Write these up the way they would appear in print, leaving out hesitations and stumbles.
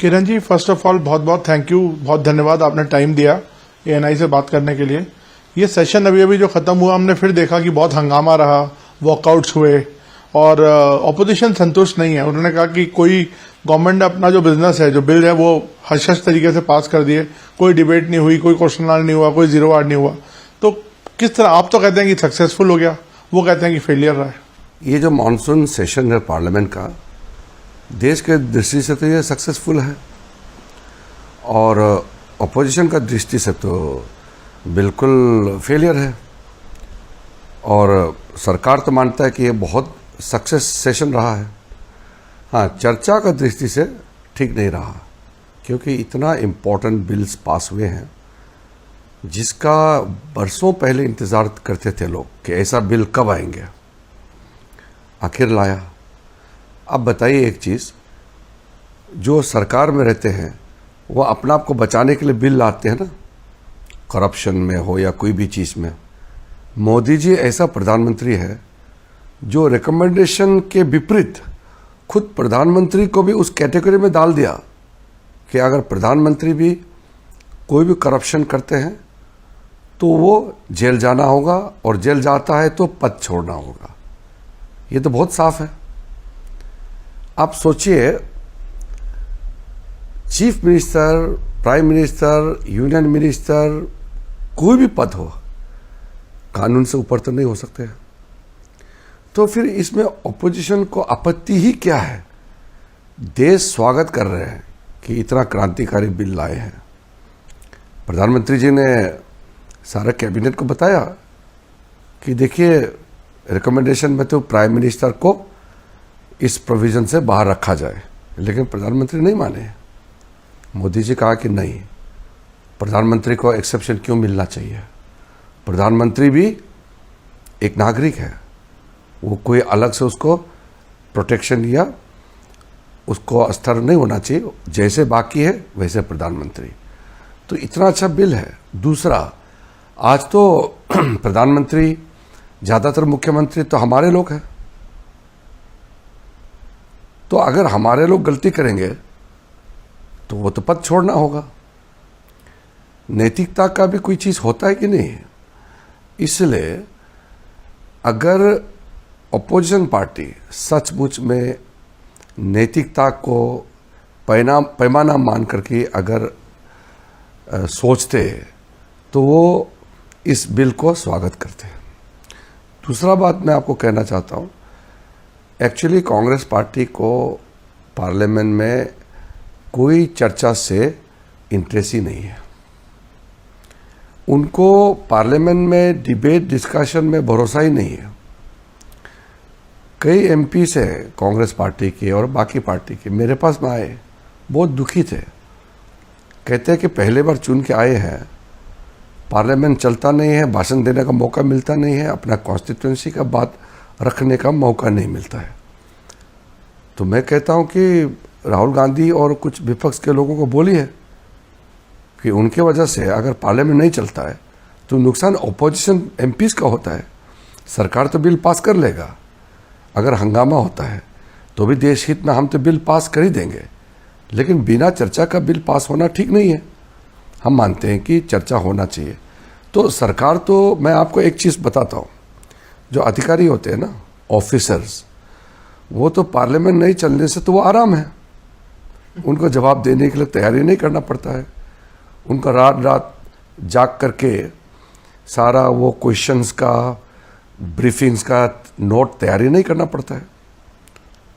Kiran ji, first of all बहुत बहुत thank you, बहुत धन्यवाद, आपने टाइम दिया एएनआई से बात करने के लिए। ये सेशन अभी अभी जो खत्म हुआ, हमने फिर देखा कि बहुत हंगामा रहा, वॉकआउट्स हुए और ऑपोजिशन संतुष्ट नहीं है। उन्होंने कहा कि कोई गवर्नमेंट ने अपना जो बिजनेस है, जो बिल है, वो हश हश तरीके से पास कर दिए, कोई डिबेट नहीं हुई, कोई क्वेश्चन आवर नहीं हुआ, कोई जीरो आवर नहीं हुआ। तो किस तरह, आप तो कहते हैं कि सक्सेसफुल हो गया, वो कहते हैं कि फेलियर रहा है। ये जो मानसून सेशन है पार्लियामेंट का, देश के दृष्टि से तो ये सक्सेसफुल है और अपोजिशन का दृष्टि से तो बिल्कुल फेलियर है। और सरकार तो मानता है कि ये बहुत सक्सेस सेशन रहा है। हाँ, चर्चा का दृष्टि से ठीक नहीं रहा, क्योंकि इतना इम्पोर्टेंट बिल्स पास हुए हैं जिसका बरसों पहले इंतज़ार करते थे लोग कि ऐसा बिल कब आएंगे, आखिर लाया। अब बताइए एक चीज़, जो सरकार में रहते हैं वो अपना आप को बचाने के लिए बिल लाते हैं ना, करप्शन में हो या कोई भी चीज़ में। मोदी जी ऐसा प्रधानमंत्री है जो रिकमेंडेशन के विपरीत खुद प्रधानमंत्री को भी उस कैटेगरी में डाल दिया कि अगर प्रधानमंत्री भी कोई भी करप्शन करते हैं तो वो जेल जाना होगा, और जेल जाता है तो पद छोड़ना होगा। ये तो बहुत साफ है। आप सोचिए, chief minister, prime minister, union minister, कोई भी पद हो, कानून से ऊपर तो नहीं हो सकते। तो फिर इसमें ऑपोजिशन को आपत्ति ही क्या है? देश स्वागत कर रहे हैं कि इतना क्रांतिकारी बिल लाए हैं। प्रधानमंत्री जी ने सारा कैबिनेट को बताया कि देखिए, रिकमेंडेशन में तो प्राइम मिनिस्टर को इस प्रोविज़न से बाहर रखा जाए, लेकिन प्रधानमंत्री नहीं माने। मोदी जी कहा कि नहीं, प्रधानमंत्री को एक्सेप्शन क्यों मिलना चाहिए? प्रधानमंत्री भी एक नागरिक है, वो कोई अलग से उसको प्रोटेक्शन या उसको स्तर नहीं होना चाहिए, जैसे बाकी है वैसे प्रधानमंत्री। तो इतना अच्छा बिल है। दूसरा, आज तो प्रधानमंत्री, ज़्यादातर मुख्यमंत्री तो हमारे लोग हैं। तो अगर हमारे लोग गलती करेंगे तो वो तो पद छोड़ना होगा। नैतिकता का भी कोई चीज़ होता है कि नहीं? इसलिए अगर अपोजिशन पार्टी सचमुच में नैतिकता को पैमाना मान करके अगर सोचते तो वो इस बिल को स्वागत करते। दूसरा बात मैं आपको कहना चाहता हूँ, एक्चुअली कांग्रेस पार्टी को पार्लियामेंट में कोई चर्चा से इंटरेस्ट ही नहीं है। उनको पार्लियामेंट में डिबेट डिस्कशन में भरोसा ही नहीं है। कई एमपी से कांग्रेस पार्टी के और बाकी पार्टी के मेरे पास में आए, बहुत दुखी थे। कहते हैं कि पहले बार चुन के आए हैं, पार्लियामेंट चलता नहीं है, भाषण देने का मौका मिलता नहीं है, अपना कॉन्स्टिट्यूंसी का बात रखने का मौका नहीं मिलता है। तो मैं कहता हूं कि राहुल गांधी और कुछ विपक्ष के लोगों को बोलिए कि उनके वजह से अगर पार्लियामेंट नहीं चलता है तो नुकसान ऑपोजिशन एमपीज का होता है। सरकार तो बिल पास कर लेगा, अगर हंगामा होता है तो भी देश हित में हम तो बिल पास कर ही देंगे, लेकिन बिना चर्चा का बिल पास होना ठीक नहीं है। हम मानते हैं कि चर्चा होना चाहिए। तो सरकार तो, मैं आपको एक चीज़ बताता हूँ, जो अधिकारी होते हैं ना, ऑफिसर्स, वो तो पार्लियामेंट नहीं चलने से तो वो आराम है। उनको जवाब देने के लिए तैयारी नहीं करना पड़ता है। उनका रात रात जाग करके सारा वो क्वेश्चंस का, ब्रीफिंग्स का नोट तैयारी नहीं करना पड़ता है।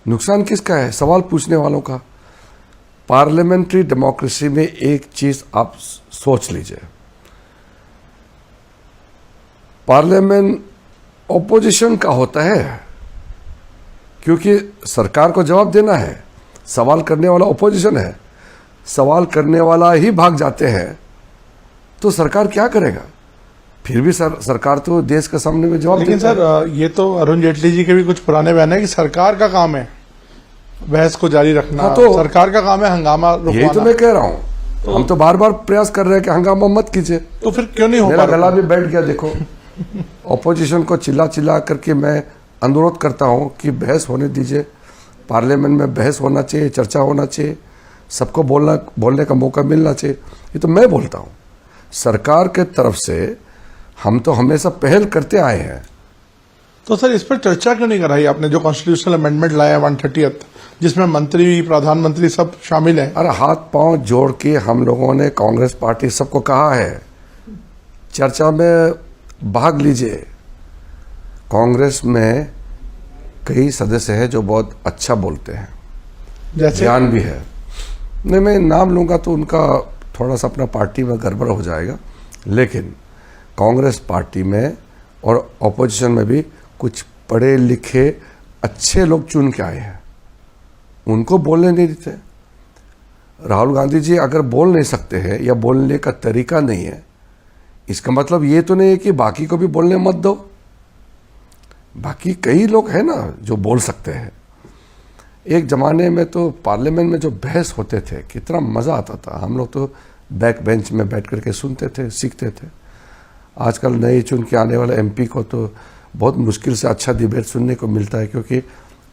नुकसान किसका है? सवाल पूछने वालों का। पार्लियामेंट्री डेमोक्रेसी में एक चीज़ आप सोच लीजिए, पार्लियामेंट ऑपोजिशन का होता है, क्योंकि सरकार को जवाब देना है। सवाल करने वाला ऑपोजिशन है, सवाल करने वाला ही भाग जाते हैं तो सरकार क्या करेगा? फिर भी सरकार तो देश के सामने में जवाब लेकिन सर, ये तो अरुण जेटली जी के भी कुछ पुराने बयान है कि सरकार का काम है बहस को जारी रखना। हाँ, तो सरकार का काम है हंगामा रुकवाना। यही तो मैं कह रहा हूँ। तो हम तो बार बार प्रयास कर रहे हैं कि हंगामा मत कीजिए। तो फिर क्यों नहीं हो? मेरा गला भी बैठ गया। देखो, ऑपोजिशन को चिल्ला चिल्ला करके मैं अनुरोध करता हूँ कि बहस होने दीजिए, पार्लियामेंट में बहस होना चाहिए, चर्चा होना चाहिए। सबको बोलने का मौका मिलना चाहिए। ये तो मैं बोलता हूँ, सरकार के तरफ से हम तो हमेशा पहल करते आए हैं। तो सर इस पर चर्चा क्यों नहीं कराई आपने, जो कॉन्स्टिट्यूशनल अमेंडमेंट लाया 130th, जिसमें मंत्री, प्रधानमंत्री सब शामिल हैं? अरे हाथ पांव जोड़ के हम लोगों ने कांग्रेस पार्टी सबको कहा है, चर्चा में भाग लीजिए। कांग्रेस में कई सदस्य हैं जो बहुत अच्छा बोलते हैं, जैसे ज्ञान भी है। नहीं, मैं नाम लूंगा तो उनका थोड़ा सा अपना पार्टी में गड़बड़ हो जाएगा, लेकिन कांग्रेस पार्टी में और ऑपोजिशन में भी कुछ पढ़े लिखे अच्छे लोग चुन के आए हैं, उनको बोलने नहीं देते। राहुल गांधी जी अगर बोल नहीं सकते हैं या बोलने का तरीका नहीं है, इसका मतलब ये तो नहीं है कि बाकी को भी बोलने मत दो। बाकी कई लोग हैं ना जो बोल सकते हैं। एक ज़माने में तो पार्लियामेंट में जो बहस होते थे कितना मज़ा आता था, हम लोग तो बैक बेंच में बैठ करके सुनते थे, सीखते थे। आजकल नए चुन के आने वाले एमपी को तो बहुत मुश्किल से अच्छा डिबेट सुनने को मिलता है, क्योंकि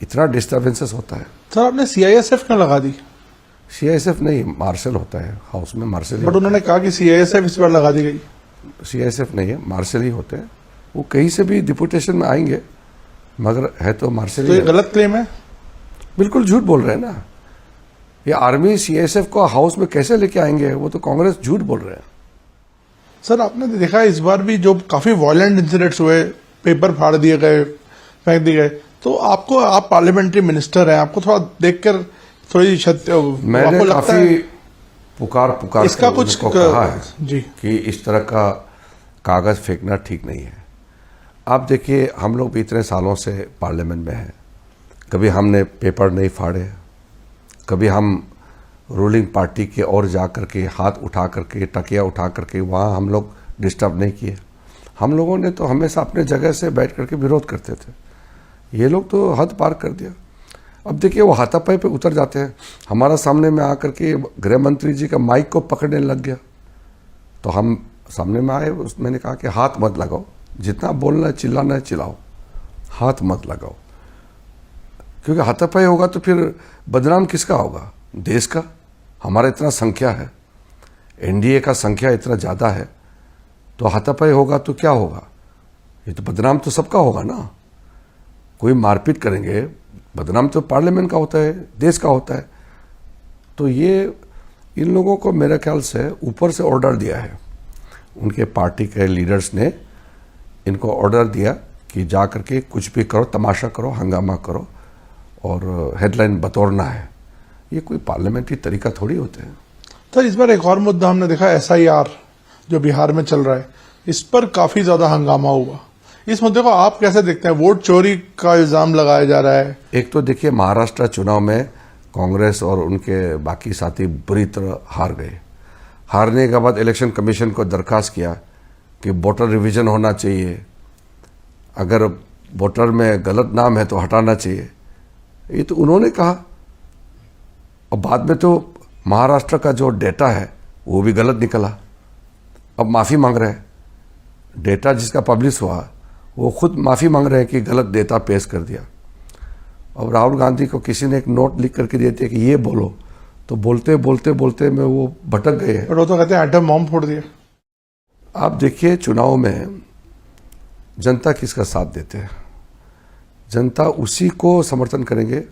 इतना डिस्टर्बेंसेस होता है। सर आपने सीआईएसएफ क्यों लगा दी? सीआईएसएफ नहीं, मार्शल होता है हाउस में, मार्शल ही। बट उन्होंने कहा कि सीआईएसएफ इस बार लगा दी गई। सीआईएसएफ नहीं है, मार्शल ही होते हैं। वो कहीं से भी डिपुटेशन में आएंगे, मगर है तो मार्शल तो ही ये है। गलत क्लेम है? बिल्कुल झूठ बोल रहे हैं ना। ये आर्मी सीआईएसएफ को हाउस में कैसे लेके आएंगे, वो तो कांग्रेस झूठ बोल रहे हैं। सर आपने देखा इस बार भी जो काफी वायलेंट इंसिडेंट्स हुए, पेपर फाड़ दिए गए, फेंक दिए गए, तो आपको, आप पार्लियामेंट्री मिनिस्टर हैं, आपको थोड़ा देखकर थोड़ी मैंने आपको लगता काफी है पुकार इसका के कुछ उनको कहा है जी कि इस तरह का कागज फेंकना ठीक नहीं है। आप देखिए, हम लोग भी इतने सालों से पार्लियामेंट में हैं, कभी हमने पेपर नहीं फाड़े, कभी हम रूलिंग पार्टी के और जा करके हाथ उठा करके, तकिया उठा करके वहाँ हम लोग डिस्टर्ब नहीं किए। हम लोगों ने तो हमेशा अपने जगह से बैठ करके विरोध करते थे। ये लोग तो हद पार कर दिया। अब देखिए वो हाथापाई पे उतर जाते हैं। हमारा सामने में आकर के गृह मंत्री जी का माइक को पकड़ने लग गया, तो हम सामने में आए, मैंने कहा कि हाथ मत लगाओ, जितना बोलना है चिल्लाना है चिल्लाओ, हाथ मत लगाओ। क्योंकि हाथापाई होगा तो फिर बदनाम किसका होगा? देश का। हमारा इतना संख्या है, एनडीए का संख्या इतना ज़्यादा है, तो हाथापाई होगा तो क्या होगा? ये तो बदनाम तो सबका होगा ना। कोई मारपीट करेंगे, बदनाम तो पार्लियामेंट का होता है, देश का होता है। तो ये इन लोगों को मेरे ख्याल से ऊपर से ऑर्डर दिया है, उनके पार्टी के लीडर्स ने इनको ऑर्डर दिया कि जा करके कुछ भी करो, तमाशा करो, हंगामा करो और हेडलाइन बतौरना है। ये कोई पार्लियामेंट्री तरीका थोड़ी होते हैं। सर इस बार एक और मुद्दा हमने देखा, एसआईआर जो बिहार में चल रहा है, इस पर काफी ज्यादा हंगामा हुआ। इस मुद्दे को आप कैसे देखते हैं? वोट चोरी का इल्जाम लगाया जा रहा है। एक तो देखिए, महाराष्ट्र चुनाव में कांग्रेस और उनके बाकी साथी बुरी तरह हार गए। हारने के बाद इलेक्शन कमीशन को दरखास्त किया कि वोटर रिवीजन होना चाहिए, अगर वोटर में गलत नाम है तो हटाना चाहिए। ये तो उन्होंने कहा, और बाद में तो महाराष्ट्र का जो डेटा है वो भी गलत निकला। अब माफ़ी मांग रहे हैं। डेटा जिसका पब्लिश हुआ वो खुद माफ़ी मांग रहे हैं कि गलत डेटा पेश कर दिया। अब राहुल गांधी को किसी ने एक नोट लिख करके दे दिया कि ये बोलो, तो बोलते बोलते बोलते में वो भटक गए हैं। पर वो तो कहते हैं एटम बॉम्ब फोड़ दिया। आप देखिए, चुनाव में जनता किसका साथ देते हैं? जनता उसी को समर्थन करेंगे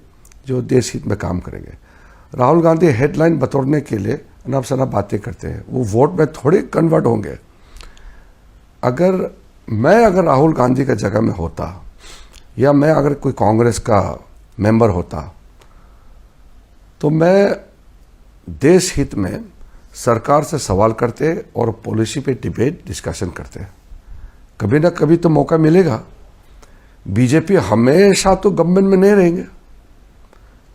जो देश हित में काम करेंगे। राहुल गांधी हेडलाइन बतौरने के लिए अनाप शनाप बातें करते हैं, वो वोट में थोड़े कन्वर्ट होंगे। अगर राहुल गांधी का जगह में होता, या मैं अगर कोई कांग्रेस का मेंबर होता, तो मैं देश हित में सरकार से सवाल करते और पॉलिसी पे डिबेट डिस्कशन करते। कभी ना कभी तो मौका मिलेगा। बीजेपी हमेशा तो गवर्नमेंट में नहीं रहेंगे।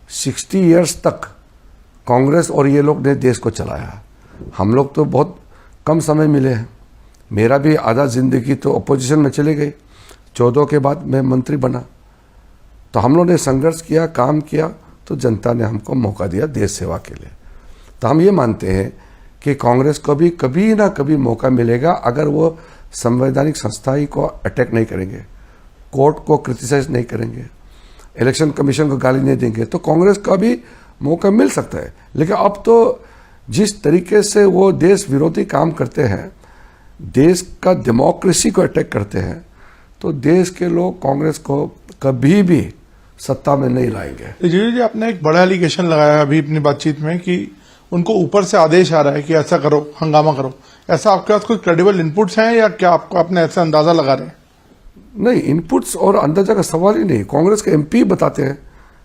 60 इयर्स तक कांग्रेस और ये लोग ने देश को चलाया। हम लोग तो बहुत कम समय मिले हैं। मेरा भी आधा जिंदगी तो अपोजिशन में चले गई। 14 के बाद मैं मंत्री बना, तो हम लोग ने संघर्ष किया, काम किया, तो जनता ने हमको मौका दिया देश सेवा के लिए। तो हम ये मानते हैं कि कांग्रेस को भी कभी ना कभी मौका मिलेगा, अगर वो संवैधानिक संस्थाई को अटैक नहीं करेंगे, कोर्ट को क्रिटिसाइज नहीं करेंगे, इलेक्शन कमीशन को गाली नहीं देंगे, तो कांग्रेस का भी मौका मिल सकता है। लेकिन अब तो जिस तरीके से वो देश विरोधी काम करते हैं, देश का डेमोक्रेसी को अटैक करते हैं, तो देश के लोग कांग्रेस को कभी भी सत्ता में नहीं लाएंगे। रिजिजू जी, आपने एक बड़ा एलिगेशन लगाया अभी अपनी बातचीत में कि उनको ऊपर से आदेश आ रहा है कि ऐसा करो, हंगामा करो। ऐसा आपके पास कुछ क्रेडिबल इनपुट्स हैं या क्या आपको अपने ऐसा अंदाजा लगा रहे हैं? नहीं, इनपुट्स और अंदाजा का सवाल ही नहीं। कांग्रेस के एमपी बताते हैं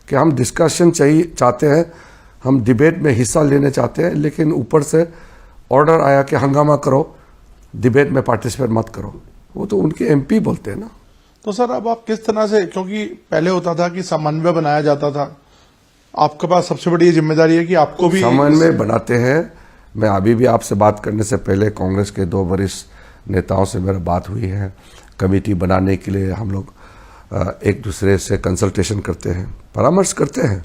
कि हम डिस्कशन चाहते हैं, हम डिबेट में हिस्सा लेने चाहते हैं, लेकिन ऊपर से ऑर्डर आया कि हंगामा करो, डिबेट में पार्टिसिपेट मत करो। वो तो उनके एमपी बोलते हैं ना। तो सर, अब आप किस तरह से, क्योंकि पहले होता था कि समन्वय बनाया जाता था, आपके पास सबसे बड़ी ये जिम्मेदारी है कि आपको भी समन्वय बनाते हैं। मैं अभी भी आपसे बात करने से पहले कांग्रेस के 2 वरिष्ठ नेताओं से मेरा बात हुई है। कमेटी बनाने के लिए हम लोग एक दूसरे से कंसल्टेशन करते हैं, परामर्श करते हैं।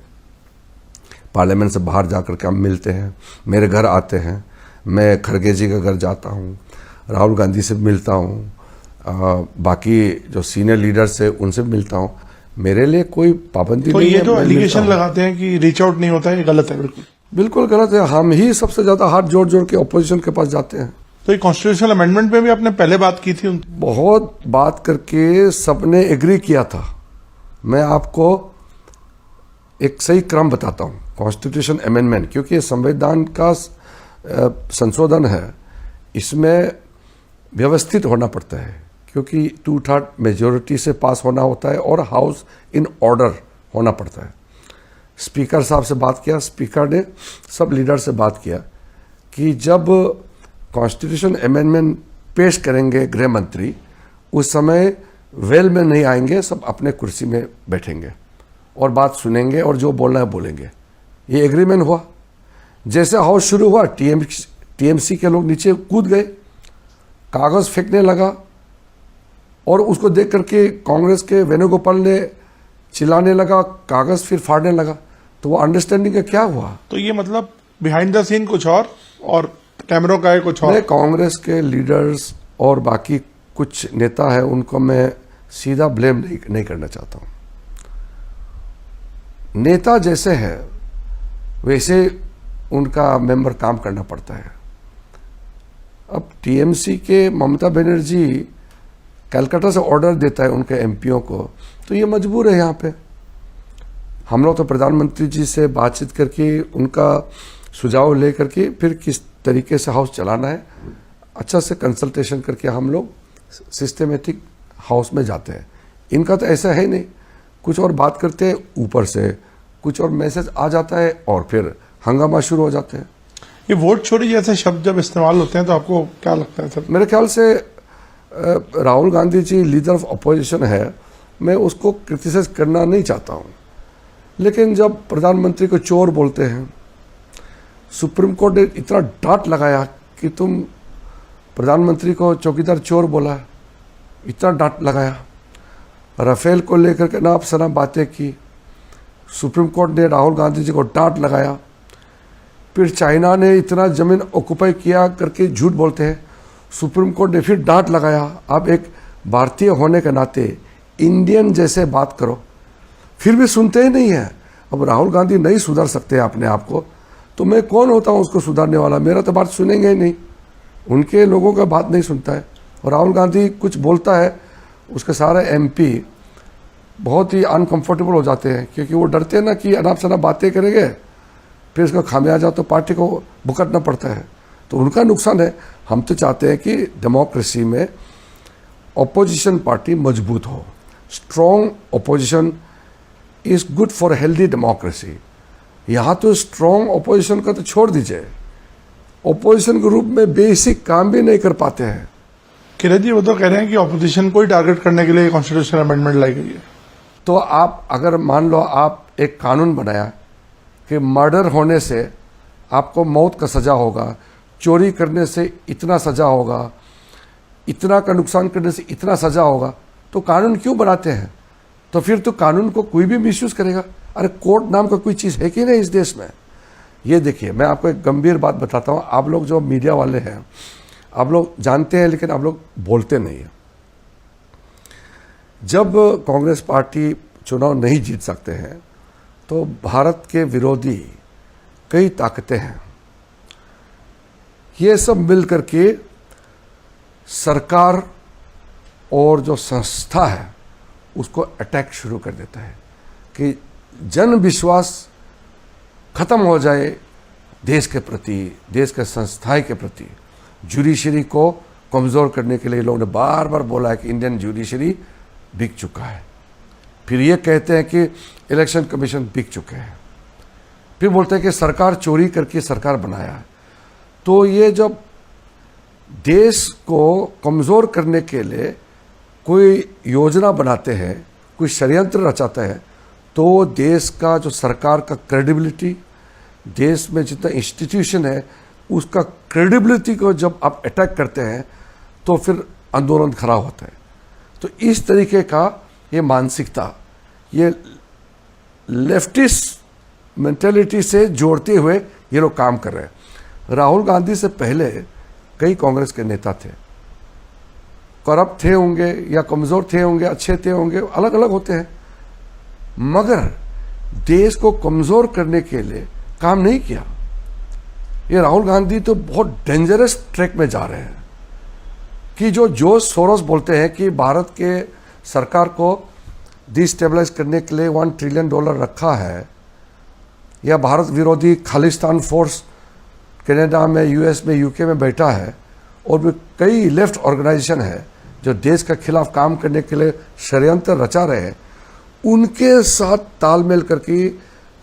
पार्लियामेंट से बाहर जाकर के हम मिलते हैं, मेरे घर आते हैं, मैं खड़गे जी का घर जाता हूँ, राहुल गांधी से मिलता हूँ, बाकी जो सीनियर लीडर्स है उनसे मिलता हूँ। मेरे लिए कोई पाबंदी तो नहीं है। ये जो एलिगेशन लगाते हैं कि रीच आउट नहीं होता है, ये गलत है। बिल्कुल बिल्कुल गलत है। हम ही सबसे ज्यादा हाथ जोड़ जोड़ के ऑपोजिशन के पास जाते हैं। तो ये कॉन्स्टिट्यूशनल अमेंडमेंट पे भी आपने पहले बात की थी? बहुत बात करके सबने एग्री किया था। मैं आपको एक सही क्रम बताता हूँ। कॉन्स्टिट्यूशन अमेंडमेंट, क्योंकि ये संविधान का संशोधन है, इसमें व्यवस्थित होना पड़ता है, क्योंकि 2/3 मेजोरिटी से पास होना होता है और हाउस इन ऑर्डर होना पड़ता है। स्पीकर साहब से बात किया, स्पीकर ने सब लीडर से बात किया कि जब कॉन्स्टिट्यूशन अमेंडमेंट पेश करेंगे गृह मंत्री, उस समय वेल में नहीं आएंगे, सब अपने कुर्सी में बैठेंगे और बात सुनेंगे और जो बोलना है बोलेंगे। ये एग्रीमेंट हुआ। जैसे हाउस शुरू हुआ, टीएमसी के लोग नीचे कूद गए, कागज फेंकने लगा, और उसको देख करके कांग्रेस के वेणुगोपाल ने चिल्लाने लगा, कागज फिर फाड़ने लगा। तो वो अंडरस्टैंडिंग का क्या हुआ? तो ये मतलब बिहाइंड द सीन कुछ और कैमरों का है कुछ और। मैं कांग्रेस के लीडर्स और बाकी कुछ नेता है, उनको मैं सीधा ब्लेम नहीं करना चाहता हूँ। नेता जैसे है वैसे उनका मेंबर काम करना पड़ता है। अब टीएमसी के ममता बनर्जी कलकत्ता से ऑर्डर देता है उनके एमपीओ को, तो ये मजबूर है यहाँ पे। हम लोग तो प्रधानमंत्री जी से बातचीत करके उनका सुझाव ले करके फिर किस तरीके से हाउस चलाना है, अच्छा से कंसल्टेशन करके हम लोग सिस्टमेटिक हाउस में जाते हैं। इनका तो ऐसा है नहीं, कुछ और बात करते हैं, ऊपर से कुछ और मैसेज आ जाता है और फिर हंगामा शुरू हो जाते हैं। ये वोट चोरी जैसे शब्द जब इस्तेमाल होते हैं तो आपको क्या लगता है सर? मेरे ख्याल से Rahul Gandhi ji leader of opposition है, मैं उसको क्रिटिसाइज करना नहीं चाहता हूँ, लेकिन जब प्रधानमंत्री को चोर बोलते हैं, सुप्रीम कोर्ट ने इतना डांट लगाया कि तुम प्रधानमंत्री को चौकीदार चोर बोला, इतना डांट लगाया। राफेल को लेकर के नाप सना बातें की, सुप्रीम कोर्ट ने राहुल गांधी जी को डांट लगाया। फिर चाइना ने इतना जमीन ऑक्यूपाई किया करके झूठ बोलते हैं, सुप्रीम कोर्ट ने फिर डांट लगाया। आप एक भारतीय होने के नाते इंडियन जैसे बात करो, फिर भी सुनते ही नहीं है। अब राहुल गांधी नहीं सुधार सकते अपने आप को, तो मैं कौन होता हूँ उसको सुधारने वाला? मेरा तो बात सुनेंगे ही नहीं, उनके लोगों का बात नहीं सुनता है। और राहुल गांधी कुछ बोलता है, उसके सारे एमपी बहुत ही अनकंफर्टेबल हो जाते हैं, क्योंकि वो डरते हैं ना कि अनाप शनाप बातें करेंगे, फिर इसका खामियाजा तो पार्टी को भुगतना पड़ता है, तो उनका नुकसान है। हम तो चाहते हैं कि डेमोक्रेसी में अपोजिशन पार्टी मजबूत हो। Strong opposition is good for healthy democracy. यहाँ तो स्ट्रॉन्ग अपोजिशन का तो छोड़ दीजिए, अपोजिशन के रूप में बेसिक काम भी नहीं कर पाते हैं। किरण जी, वो तो कह रहे हैं कि ऑपोजिशन को ही टारगेट करने के लिए कॉन्स्टिट्यूशनल अमेंडमेंट लाई गई है। तो आप अगर मान लो आप एक कानून बनाया कि मर्डर होने से आपको मौत का सजा होगा, चोरी करने से इतना सजा होगा, इतना का नुकसान करने से इतना सजा होगा, तो कानून क्यों बनाते हैं? तो फिर तो कानून को कोई भी मिसयूज करेगा। अरे कोर्ट नाम का कोई चीज़ है कि नहीं इस देश में? ये देखिए, मैं आपको एक गंभीर बात बताता हूँ। आप लोग जो मीडिया वाले हैं, आप लोग जानते हैं लेकिन आप लोग बोलते नहीं हैं। जब कांग्रेस पार्टी चुनाव नहीं जीत सकते हैं तो भारत के विरोधी कई ताकतें हैं, ये सब मिल करके सरकार और जो संस्था है उसको अटैक शुरू कर देता है कि जन विश्वास खत्म हो जाए देश के प्रति, देश के संस्थाएं के प्रति। जुडिशरी को कमज़ोर करने के लिए लोगों ने बार बार बोला है कि इंडियन जुडिशरी बिक चुका है। फिर ये कहते हैं कि इलेक्शन कमीशन बिक चुके हैं। फिर बोलते हैं कि सरकार चोरी करके सरकार बनाया है। तो ये जब देश को कमज़ोर करने के लिए कोई योजना बनाते हैं, कोई षड्यंत्र रचाते हैं, तो देश का जो सरकार का क्रेडिबिलिटी, देश में जितना इंस्टीट्यूशन है उसका क्रेडिबिलिटी को जब आप अटैक करते हैं तो फिर आंदोलन खड़ा होता है। तो इस तरीके का ये मानसिकता, ये लेफ्टिस्ट मेंटेलिटी से जोड़ते हुए ये लोग काम कर रहे हैं। राहुल गांधी से पहले कई कांग्रेस के नेता थे, करप्ट थे होंगे या कमज़ोर थे होंगे, अच्छे थे होंगे, अलग अलग होते हैं, मगर देश को कमज़ोर करने के लिए काम नहीं किया। ये राहुल गांधी तो बहुत डेंजरस ट्रैक में जा रहे हैं कि जो जॉर्ज सोरोस बोलते हैं कि भारत के सरकार को डिस्टेबलाइज करने के लिए $1 ट्रिलियन रखा है, या भारत विरोधी खालिस्तान फोर्स कनाडा में, यूएस में, यूके में बैठा है, और भी कई लेफ्ट ऑर्गेनाइजेशन है जो देश के खिलाफ काम करने के लिए षड्यंत्र रचा रहे हैं, उनके साथ तालमेल करके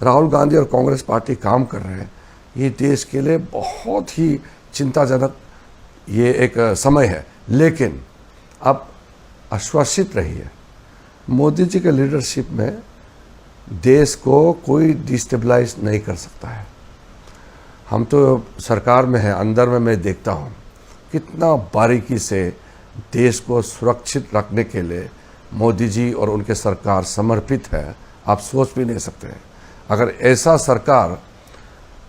राहुल गांधी और कांग्रेस पार्टी काम कर रहे हैं। ये देश के लिए बहुत ही चिंताजनक ये एक समय है। लेकिन अब आश्वासित रहिए, मोदी जी के लीडरशिप में देश को कोई डिस्टेबलाइज नहीं कर सकता है। हम तो सरकार में हैं, अंदर में मैं देखता हूँ कितना बारीकी से देश को सुरक्षित रखने के लिए मोदी जी और उनके सरकार समर्पित है, आप सोच भी नहीं सकते। अगर ऐसा सरकार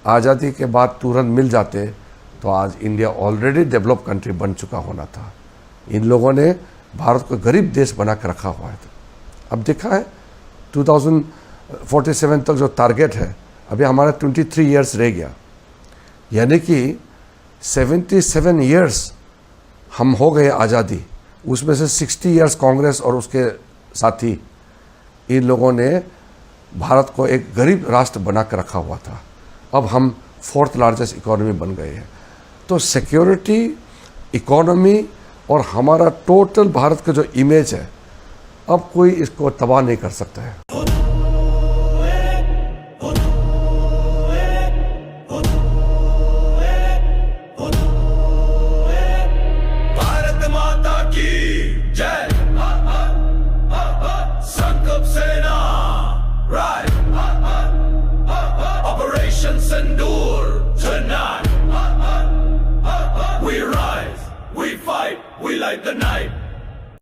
आज़ादी के बाद तुरंत मिल जाते तो आज इंडिया ऑलरेडी डेवलप कंट्री बन चुका होना था। इन लोगों ने भारत को गरीब देश बना कर रखा हुआ है। अब देखा है 2047 तक जो टारगेट है, अभी हमारा 23 ईयर्स रह गया, यानी कि 77 ईयर्स हम हो गए आज़ादी, उसमें से 60 ईयर्स कांग्रेस और उसके साथी इन लोगों ने भारत को एक गरीब राष्ट्र बना कर रखा हुआ था। अब हम 4th लार्जेस्ट इकोनॉमी बन गए हैं। तो सिक्योरिटी, इकोनॉमी और हमारा टोटल भारत का जो इमेज है, अब कोई इसको तबाह नहीं कर सकता है। भारत माता की जय, संकल्प सेना, right, operation Sindoor tonight, we rise, we fight, we light the night.